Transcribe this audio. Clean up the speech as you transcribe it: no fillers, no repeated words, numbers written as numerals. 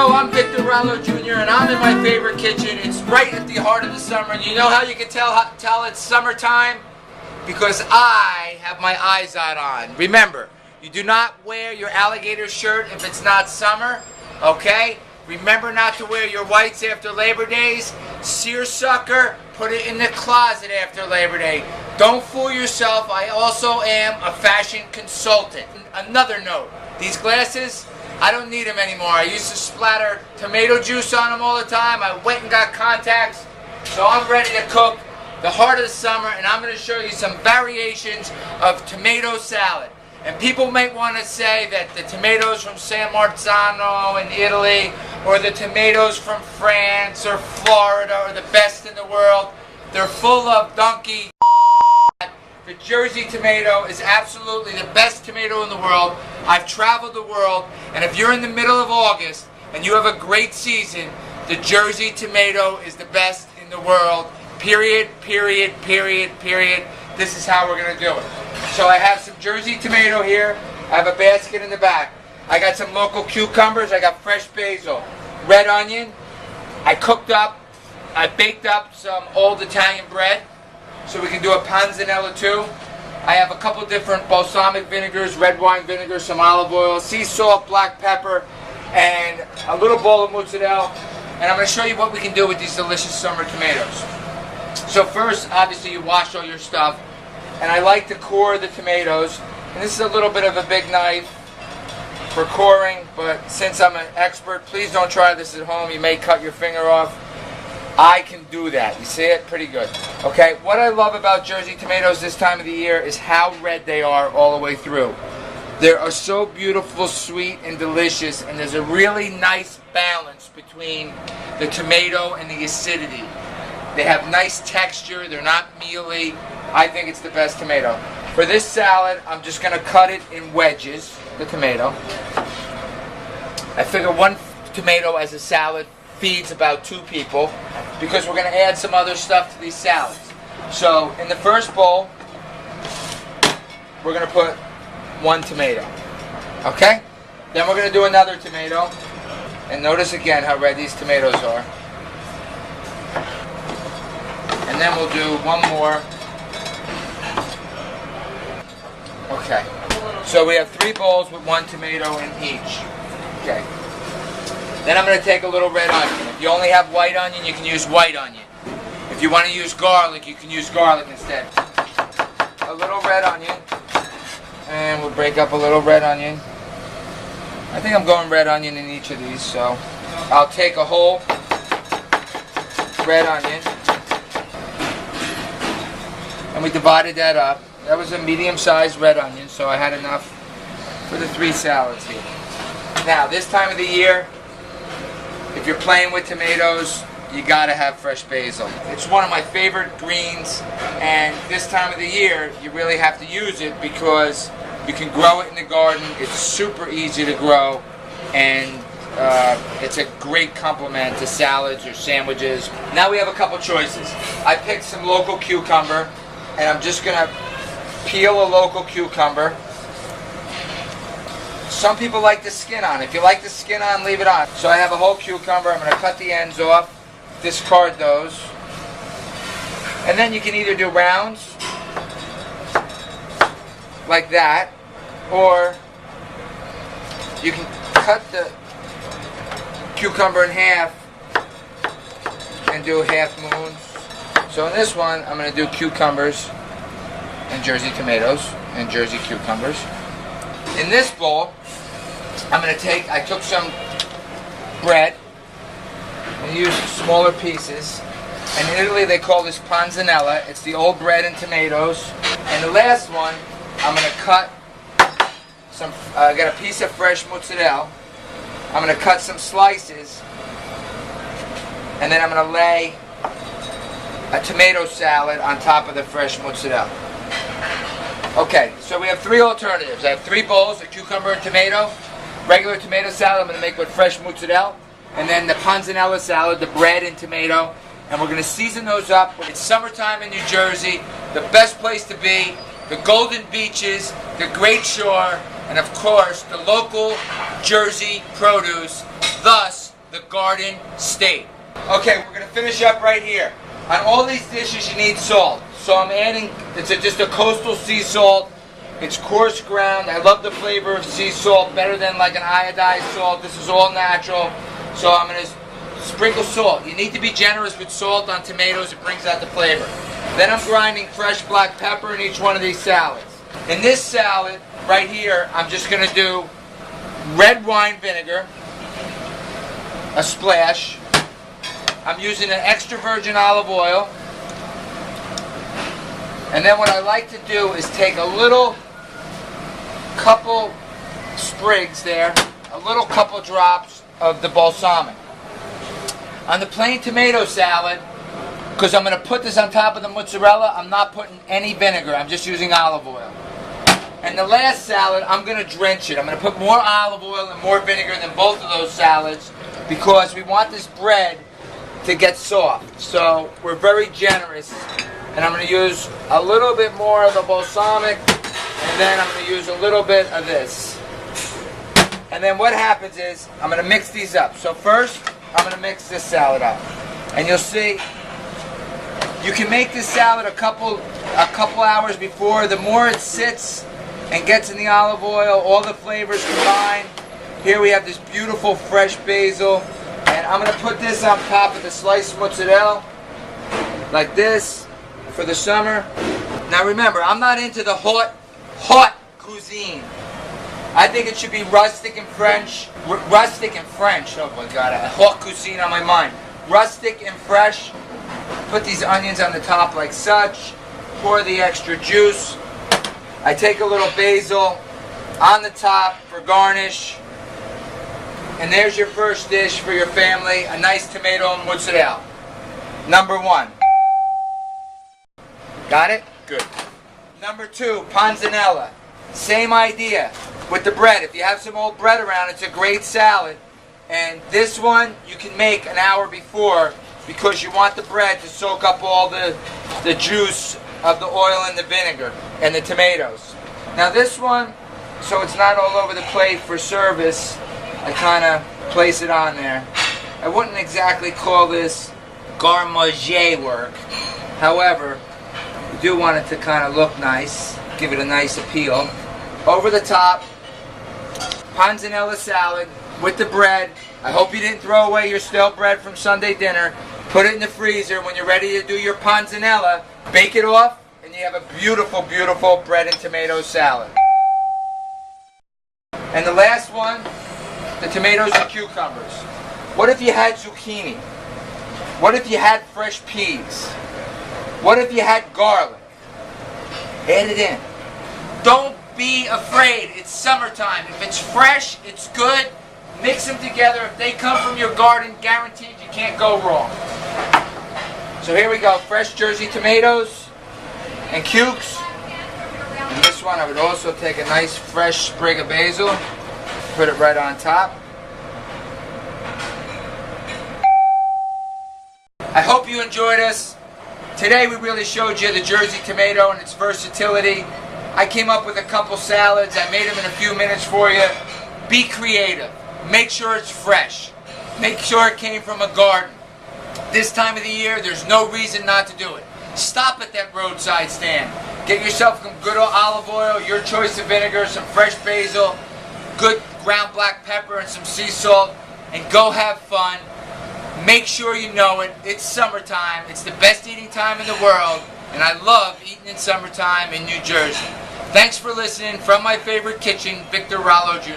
Hello, I'm Victor Rallo Jr. and I'm in my favorite kitchen. It's right at the heart of the summer. And you know how you can tell it's summertime? Because I have my eyes out on. Remember, you do not wear your alligator shirt if it's not summer, okay? Remember not to wear your whites after Labor Days. Seersucker, put it in the closet after Labor Day. Don't fool yourself, I also am a fashion consultant. Another note, these glasses, I don't need them anymore. I used to splatter tomato juice on them all the time. I went and got contacts, so I'm ready to cook the heart of the summer, and I'm going to show you some variations of tomato salad. And people might want to say that the tomatoes from San Marzano in Italy, or the tomatoes from France or Florida are the best in the world. They're full of donkey. The Jersey tomato is absolutely the best tomato in the world. I've traveled the world, and if you're in the middle of August and you have a great season, the Jersey tomato is the best in the world. Period, period, period, period. This is how we're going to do it. So I have some Jersey tomato here. I have a basket in the back. I got some local cucumbers. I got fresh basil. Red onion. I baked up some old Italian bread, so we can do a panzanella too. I have a couple different balsamic vinegars, red wine vinegar, some olive oil, sea salt, black pepper, and a little bowl of mozzarella. And I'm going to show you what we can do with these delicious summer tomatoes. So first, obviously, you wash all your stuff. And I like to core the tomatoes. And this is a little bit of a big knife for coring, but since I'm an expert, please don't try this at home. You may cut your finger off. I can do that. You see it? Pretty good. Okay, what I love about Jersey tomatoes this time of the year is how red they are all the way through. They are so beautiful, sweet, and delicious, and there's a really nice balance between the tomato and the acidity. They have nice texture, they're not mealy. I think it's the best tomato. For this salad, I'm just going to cut it in wedges, the tomato. I figure one tomato as a salad feeds about 2 people because we're going to add some other stuff to these salads. So in the first bowl, we're going to put 1 tomato. Okay? Then we're going to do another tomato. And notice again how red these tomatoes are. And then we'll do one more. Okay. So we have 3 bowls with 1 tomato in each. Okay. Then I'm going to take a little red onion. If you only have white onion, you can use white onion. If you want to use garlic, you can use garlic instead. A little red onion. And we'll break up a little red onion. I think I'm going red onion in each of these, so I'll take a whole red onion. And we divided that up. That was a medium-sized red onion, so I had enough for the 3 salads here. Now, this time of the year, if you're playing with tomatoes, you gotta have fresh basil. It's one of my favorite greens, and this time of the year, you really have to use it because you can grow it in the garden. It's super easy to grow, and it's a great complement to salads or sandwiches. Now we have a couple choices. I picked some local cucumber, and I'm just gonna peel a local cucumber. Some people like the skin on. If you like the skin on, leave it on. So I have a whole cucumber. I'm going to cut the ends off, discard those. And then you can either do rounds, like that, or you can cut the cucumber in half and do half moons. So in this one, I'm going to do cucumbers and Jersey tomatoes and Jersey cucumbers. In this bowl, I took some bread and used smaller pieces. And in Italy they call this panzanella. It's the old bread and tomatoes. And the last one, I'm going to cut some, I got a piece of fresh mozzarella. I'm going to cut some slices. And then I'm going to lay a tomato salad on top of the fresh mozzarella. Okay, so we have 3 alternatives. I have 3 bowls, a cucumber and tomato. Regular tomato salad I'm going to make with fresh mozzarella. And then the panzanella salad, the bread and tomato. And we're going to season those up. It's summertime in New Jersey. The best place to be. The golden beaches, the great shore, and of course the local Jersey produce. Thus, the garden state. Okay, we're going to finish up right here. On all these dishes you need salt. So I'm adding, just a coastal sea salt. It's coarse ground. I love the flavor of sea salt better than like an iodized salt. This is all natural. So I'm going to sprinkle salt. You need to be generous with salt on tomatoes. It brings out the flavor. Then I'm grinding fresh black pepper in each one of these salads. In this salad right here, I'm just going to do red wine vinegar, a splash. I'm using an extra virgin olive oil. And then what I like to do is take a little couple sprigs there, a little couple drops of the balsamic. On the plain tomato salad, because I'm going to put this on top of the mozzarella, I'm not putting any vinegar. I'm just using olive oil. And the last salad, I'm going to drench it. I'm going to put more olive oil and more vinegar than both of those salads because we want this bread to get soft. So we're very generous. And I'm going to use a little bit more of the balsamic, and then I'm going to use a little bit of this. And then what happens is, I'm going to mix these up. So first, I'm going to mix this salad up. And you'll see, you can make this salad a couple hours before. The more it sits and gets in the olive oil, all the flavors combine. Here we have this beautiful fresh basil. And I'm going to put this on top of the sliced mozzarella, like this. For the summer. Now remember, I'm not into the hot cuisine. I think it should be rustic and French. Rustic and French. Oh my God, a hot cuisine on my mind. Rustic and fresh. Put these onions on the top like such. Pour the extra juice. I take a little basil on the top for garnish. And there's your first dish for your family. A nice tomato and mozzarella. Number one. Got it? Good. Number two, panzanella. Same idea with the bread. If you have some old bread around, it's a great salad. And this one you can make an hour before because you want the bread to soak up all the juice of the oil and the vinegar and the tomatoes. Now this one, so it's not all over the plate for service, I kind of place it on there. I wouldn't exactly call this garde-manger work. However, do want it to kind of look nice, give it a nice appeal. Over the top, panzanella salad with the bread. I hope you didn't throw away your stale bread from Sunday dinner. Put it in the freezer. When you're ready to do your panzanella, bake it off, and you have a beautiful, beautiful bread and tomato salad. And the last one, the tomatoes and cucumbers. What if you had zucchini? What if you had fresh peas? What if you had garlic? Add it in. Don't be afraid. It's summertime. If it's fresh, it's good. Mix them together. If they come from your garden, guaranteed you can't go wrong. So here we go. Fresh Jersey tomatoes and cukes. And this one I would also take a nice fresh sprig of basil. Put it right on top. I hope you enjoyed us. Today we really showed you the Jersey tomato and its versatility. I came up with a couple salads. I made them in a few minutes for you. Be creative. Make sure it's fresh. Make sure it came from a garden. This time of the year, there's no reason not to do it. Stop at that roadside stand. Get yourself some good olive oil, your choice of vinegar, some fresh basil, good ground black pepper, and some sea salt, and go have fun. Make sure you know it. It's summertime. It's the best eating time in the world. And I love eating in summertime in New Jersey. Thanks for listening. From my favorite kitchen, Victor Rallo Jr.